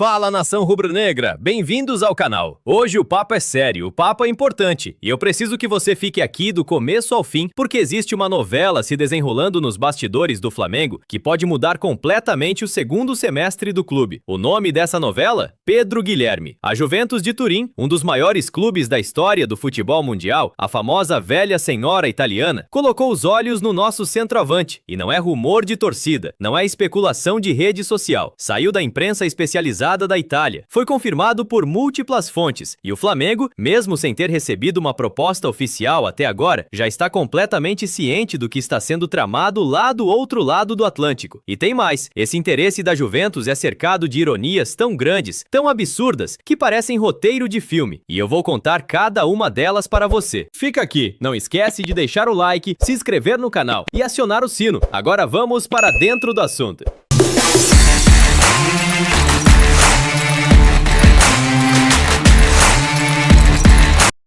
Fala, nação rubro-negra! Bem-vindos ao canal. Hoje o papo é sério, o papo é importante e eu preciso que você fique aqui do começo ao fim porque existe uma novela se desenrolando nos bastidores do Flamengo que pode mudar completamente o segundo semestre do clube. O nome dessa novela? Pedro Guilherme. A Juventus de Turim, um dos maiores clubes da história do futebol mundial, a famosa velha senhora italiana, colocou os olhos no nosso centroavante. E não é rumor de torcida, não é especulação de rede social. Saiu da imprensa especializada da Itália. Foi confirmado por múltiplas fontes e o Flamengo, mesmo sem ter recebido uma proposta oficial até agora, já está completamente ciente do que está sendo tramado lá do outro lado do Atlântico. E tem mais, esse interesse da Juventus é cercado de ironias tão grandes, tão absurdas, que parecem roteiro de filme. E eu vou contar cada uma delas para você. Fica aqui, não esquece de deixar o like, se inscrever no canal e acionar o sino. Agora vamos para dentro do assunto.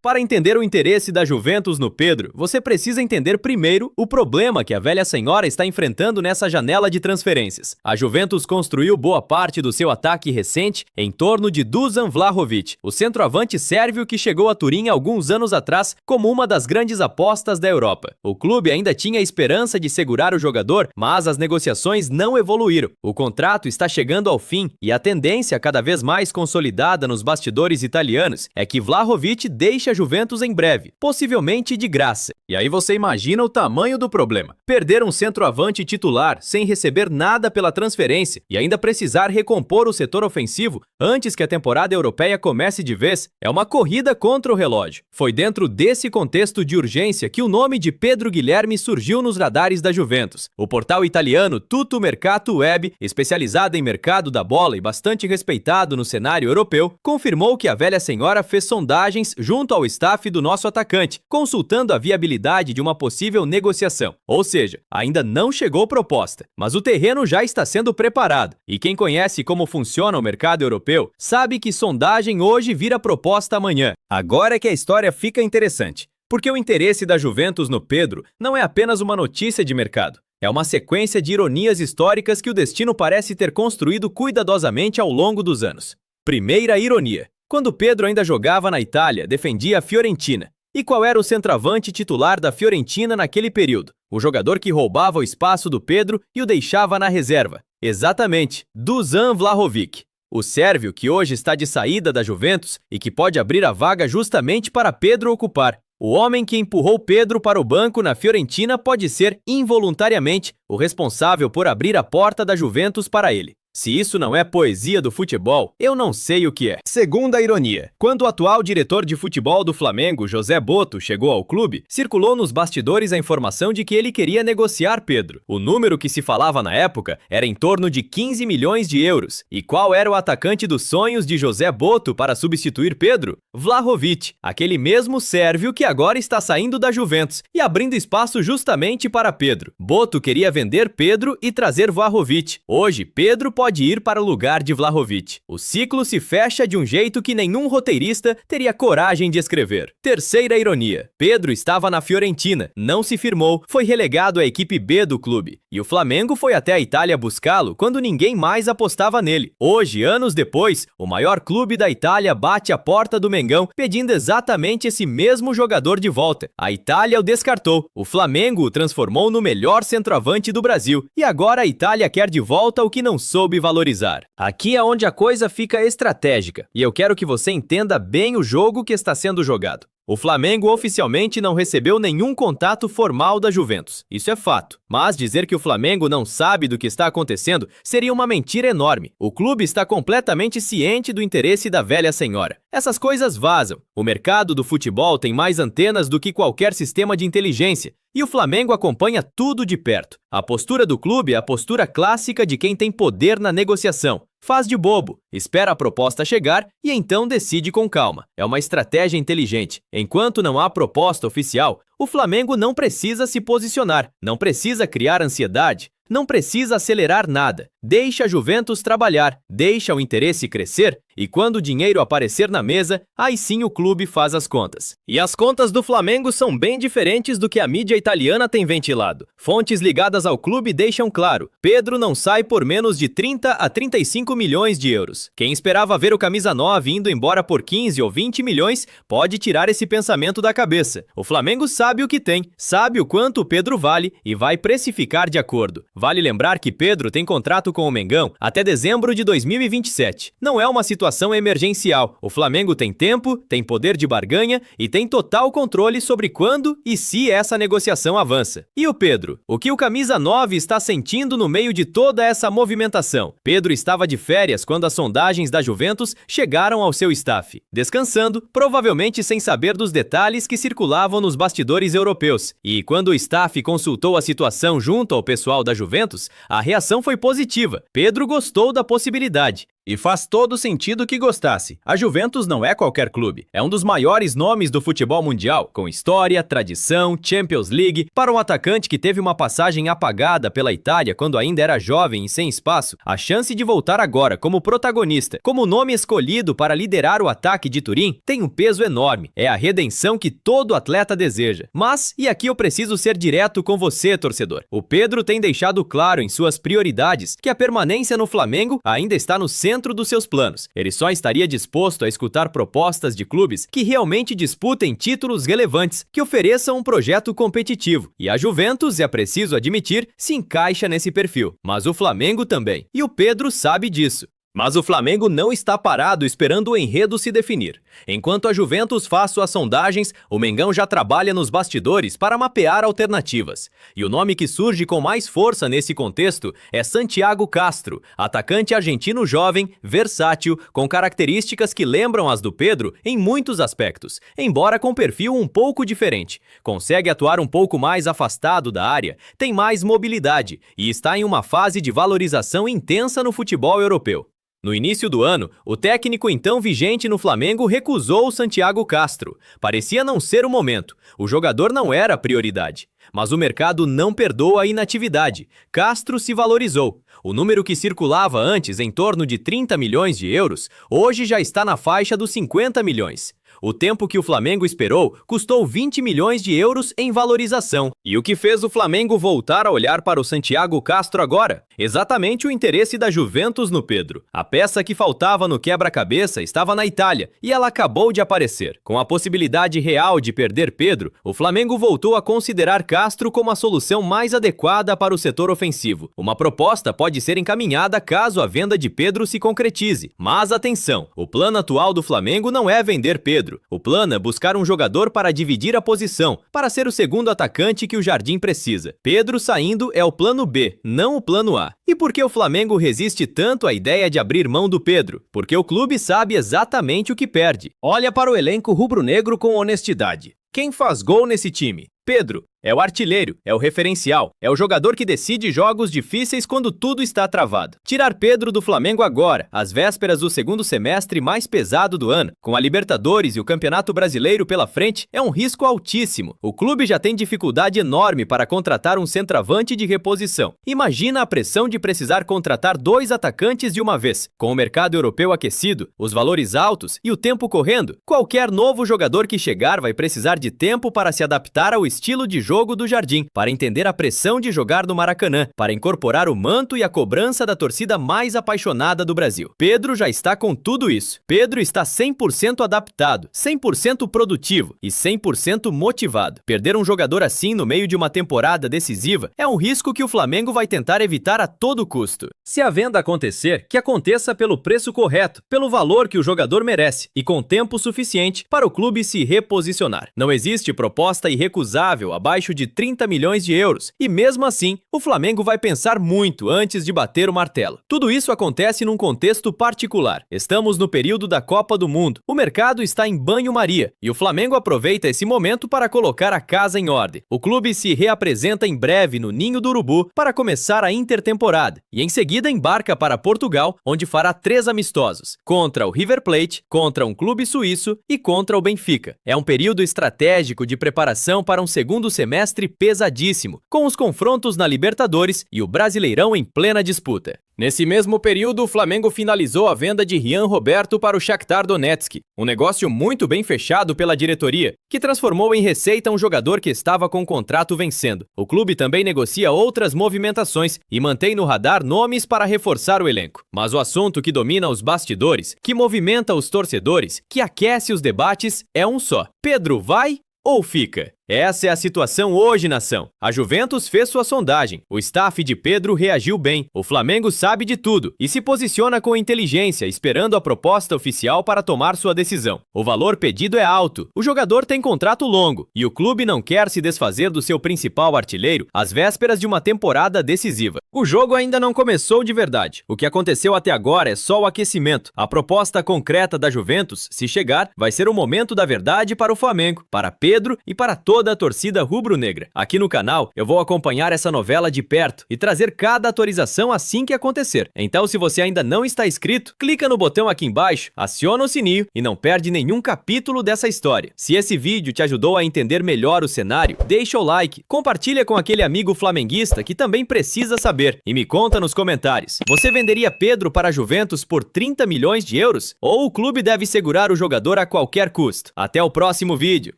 Para entender o interesse da Juventus no Pedro, você precisa entender primeiro o problema que a velha senhora está enfrentando nessa janela de transferências. A Juventus construiu boa parte do seu ataque recente em torno de Dusan Vlahovic, o centroavante sérvio que chegou a Turim alguns anos atrás como uma das grandes apostas da Europa. O clube ainda tinha a esperança de segurar o jogador, mas as negociações não evoluíram. O contrato está chegando ao fim e a tendência cada vez mais consolidada nos bastidores italianos é que Vlahovic deixe a Juventus em breve, possivelmente de graça. E aí você imagina o tamanho do problema. Perder um centroavante titular sem receber nada pela transferência e ainda precisar recompor o setor ofensivo antes que a temporada europeia comece de vez é uma corrida contra o relógio. Foi dentro desse contexto de urgência que o nome de Pedro Guilherme surgiu nos radares da Juventus. O portal italiano Tutto Mercato Web, especializado em mercado da bola e bastante respeitado no cenário europeu, confirmou que a velha senhora fez sondagens junto ao staff do nosso atacante, consultando a viabilidade de uma possível negociação. Ou seja, ainda não chegou proposta, mas o terreno já está sendo preparado. E quem conhece como funciona o mercado europeu, sabe que sondagem hoje vira proposta amanhã. Agora é que a história fica interessante, porque o interesse da Juventus no Pedro não é apenas uma notícia de mercado. É uma sequência de ironias históricas que o destino parece ter construído cuidadosamente ao longo dos anos. Primeira ironia. Quando Pedro ainda jogava na Itália, defendia a Fiorentina. E qual era o centroavante titular da Fiorentina naquele período? O jogador que roubava o espaço do Pedro e o deixava na reserva. Exatamente, Dusan Vlahovic. O sérvio que hoje está de saída da Juventus e que pode abrir a vaga justamente para Pedro ocupar. O homem que empurrou Pedro para o banco na Fiorentina pode ser, involuntariamente, o responsável por abrir a porta da Juventus para ele. Se isso não é poesia do futebol, eu não sei o que é. Segunda ironia. Quando o atual diretor de futebol do Flamengo, José Botto, chegou ao clube, circulou nos bastidores a informação de que ele queria negociar Pedro. O número que se falava na época era em torno de 15 milhões de euros. E qual era o atacante dos sonhos de José Botto para substituir Pedro? Vlahovic, aquele mesmo sérvio que agora está saindo da Juventus e abrindo espaço justamente para Pedro. Botto queria vender Pedro e trazer Vlahovic. Hoje, Pedro pode ir para o lugar de Vlahovic. O ciclo se fecha de um jeito que nenhum roteirista teria coragem de escrever. Terceira ironia. Pedro estava na Fiorentina, não se firmou, foi relegado à equipe B do clube. E o Flamengo foi até a Itália buscá-lo quando ninguém mais apostava nele. Hoje, anos depois, o maior clube da Itália bate a porta do Mengão pedindo exatamente esse mesmo jogador de volta. A Itália o descartou. O Flamengo o transformou no melhor centroavante do Brasil. E agora a Itália quer de volta o que não soube valorizar. Aqui é onde a coisa fica estratégica, e eu quero que você entenda bem o jogo que está sendo jogado. O Flamengo oficialmente não recebeu nenhum contato formal da Juventus, isso é fato. Mas dizer que o Flamengo não sabe do que está acontecendo seria uma mentira enorme. O clube está completamente ciente do interesse da velha senhora. Essas coisas vazam. O mercado do futebol tem mais antenas do que qualquer sistema de inteligência. E o Flamengo acompanha tudo de perto. A postura do clube é a postura clássica de quem tem poder na negociação. Faz de bobo, espera a proposta chegar e então decide com calma. É uma estratégia inteligente. Enquanto não há proposta oficial, o Flamengo não precisa se posicionar, não precisa criar ansiedade, Não precisa acelerar nada. Deixa a Juventus trabalhar, deixa o interesse crescer e quando o dinheiro aparecer na mesa, aí sim o clube faz as contas. E as contas do Flamengo são bem diferentes do que a mídia italiana tem ventilado. Fontes ligadas ao clube deixam claro, Pedro não sai por menos de 30 a 35 milhões de euros. Quem esperava ver o camisa 9 indo embora por 15 ou 20 milhões pode tirar esse pensamento da cabeça. O Flamengo sabe o que tem, sabe o quanto o Pedro vale e vai precificar de acordo. Vale lembrar que Pedro tem contrato com o Mengão até dezembro de 2027. Não é uma situação emergencial. O Flamengo tem tempo, tem poder de barganha e tem total controle sobre quando e se essa negociação avança. E o Pedro? O que o camisa 9 está sentindo no meio de toda essa movimentação? Pedro estava de férias quando as sondagens da Juventus chegaram ao seu staff, descansando, provavelmente sem saber dos detalhes que circulavam nos bastidores europeus. E quando o staff consultou a situação junto ao pessoal da Juventus, a reação foi positiva. Pedro gostou da possibilidade. E faz todo sentido que gostasse. A Juventus não é qualquer clube. É um dos maiores nomes do futebol mundial, com história, tradição, Champions League. Para um atacante que teve uma passagem apagada pela Itália quando ainda era jovem e sem espaço, a chance de voltar agora como protagonista, como nome escolhido para liderar o ataque de Turim, tem um peso enorme. É a redenção que todo atleta deseja. Mas, e aqui eu preciso ser direto com você, torcedor. O Pedro tem deixado claro em suas prioridades que a permanência no Flamengo ainda está no centro dos seus planos. Ele só estaria disposto a escutar propostas de clubes que realmente disputem títulos relevantes, que ofereçam um projeto competitivo. E a Juventus, é preciso admitir, se encaixa nesse perfil. Mas o Flamengo também. E o Pedro sabe disso. Mas o Flamengo não está parado esperando o enredo se definir. Enquanto a Juventus faz suas sondagens, o Mengão já trabalha nos bastidores para mapear alternativas. E o nome que surge com mais força nesse contexto é Santiago Castro, atacante argentino jovem, versátil, com características que lembram as do Pedro em muitos aspectos, embora com perfil um pouco diferente. Consegue atuar um pouco mais afastado da área, tem mais mobilidade e está em uma fase de valorização intensa no futebol europeu. No início do ano, o técnico então vigente no Flamengo recusou o Santiago Castro. Parecia não ser o momento. O jogador não era a prioridade. Mas o mercado não perdoa a inatividade. Castro se valorizou. O número que circulava antes em torno de 30 milhões de euros, hoje já está na faixa dos 50 milhões. O tempo que o Flamengo esperou custou 20 milhões de euros em valorização. E o que fez o Flamengo voltar a olhar para o Santiago Castro agora? Exatamente o interesse da Juventus no Pedro. A peça que faltava no quebra-cabeça estava na Itália e ela acabou de aparecer. Com a possibilidade real de perder Pedro, o Flamengo voltou a considerar Castro como a solução mais adequada para o setor ofensivo. Uma proposta pode ser encaminhada caso a venda de Pedro se concretize. Mas atenção, o plano atual do Flamengo não é vender Pedro. O plano é buscar um jogador para dividir a posição, para ser o segundo atacante que o Jardim precisa. Pedro saindo é o plano B, não o plano A. E por que o Flamengo resiste tanto à ideia de abrir mão do Pedro? Porque o clube sabe exatamente o que perde. Olha para o elenco rubro-negro com honestidade. Quem faz gol nesse time? Pedro. É o artilheiro, é o referencial, é o jogador que decide jogos difíceis quando tudo está travado. Tirar Pedro do Flamengo agora, às vésperas do segundo semestre mais pesado do ano, com a Libertadores e o Campeonato Brasileiro pela frente, é um risco altíssimo. O clube já tem dificuldade enorme para contratar um centroavante de reposição. Imagina a pressão de precisar contratar 2 atacantes de uma vez. Com o mercado europeu aquecido, os valores altos e o tempo correndo, qualquer novo jogador que chegar vai precisar de tempo para se adaptar ao estilo de jogo do Jardim, para entender a pressão de jogar no Maracanã, para incorporar o manto e a cobrança da torcida mais apaixonada do Brasil. Pedro já está com tudo isso. Pedro está 100% adaptado, 100% produtivo e 100% motivado. Perder um jogador assim no meio de uma temporada decisiva é um risco que o Flamengo vai tentar evitar a todo custo. Se a venda acontecer, que aconteça pelo preço correto, pelo valor que o jogador merece e com tempo suficiente para o clube se reposicionar. Não existe proposta irrecusável abaixo de 30 milhões de euros e mesmo assim o Flamengo vai pensar muito antes de bater o martelo. Tudo isso acontece num contexto particular. Estamos no período da Copa do Mundo. O mercado está em banho-maria e o Flamengo aproveita esse momento para colocar a casa em ordem. O clube se reapresenta em breve no Ninho do Urubu para começar a intertemporada e em seguida embarca para Portugal, onde fará 3 amistosos, contra o River Plate, contra um clube suíço e contra o Benfica. É um período estratégico de preparação para um segundo semestre semestre pesadíssimo, com os confrontos na Libertadores e o Brasileirão em plena disputa. Nesse mesmo período, o Flamengo finalizou a venda de Rian Roberto para o Shakhtar Donetsk, um negócio muito bem fechado pela diretoria, que transformou em receita um jogador que estava com o contrato vencendo. O clube também negocia outras movimentações e mantém no radar nomes para reforçar o elenco. Mas o assunto que domina os bastidores, que movimenta os torcedores, que aquece os debates, é um só: Pedro vai ou fica? Essa é a situação hoje, nação. A Juventus fez sua sondagem. O staff de Pedro reagiu bem. O Flamengo sabe de tudo e se posiciona com inteligência, esperando a proposta oficial para tomar sua decisão. O valor pedido é alto. O jogador tem contrato longo e o clube não quer se desfazer do seu principal artilheiro às vésperas de uma temporada decisiva. O jogo ainda não começou de verdade. O que aconteceu até agora é só o aquecimento. A proposta concreta da Juventus, se chegar, vai ser o momento da verdade para o Flamengo, para Pedro e para toda a torcida rubro-negra. Aqui no canal eu vou acompanhar essa novela de perto e trazer cada atualização assim que acontecer. Então, se você ainda não está inscrito, clica no botão aqui embaixo, aciona o sininho e não perde nenhum capítulo dessa história. Se esse vídeo te ajudou a entender melhor o cenário, deixa o like, compartilha com aquele amigo flamenguista que também precisa saber e me conta nos comentários. Você venderia Pedro para a Juventus por 30 milhões de euros? Ou o clube deve segurar o jogador a qualquer custo? Até o próximo vídeo.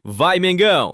Vai, Mengão!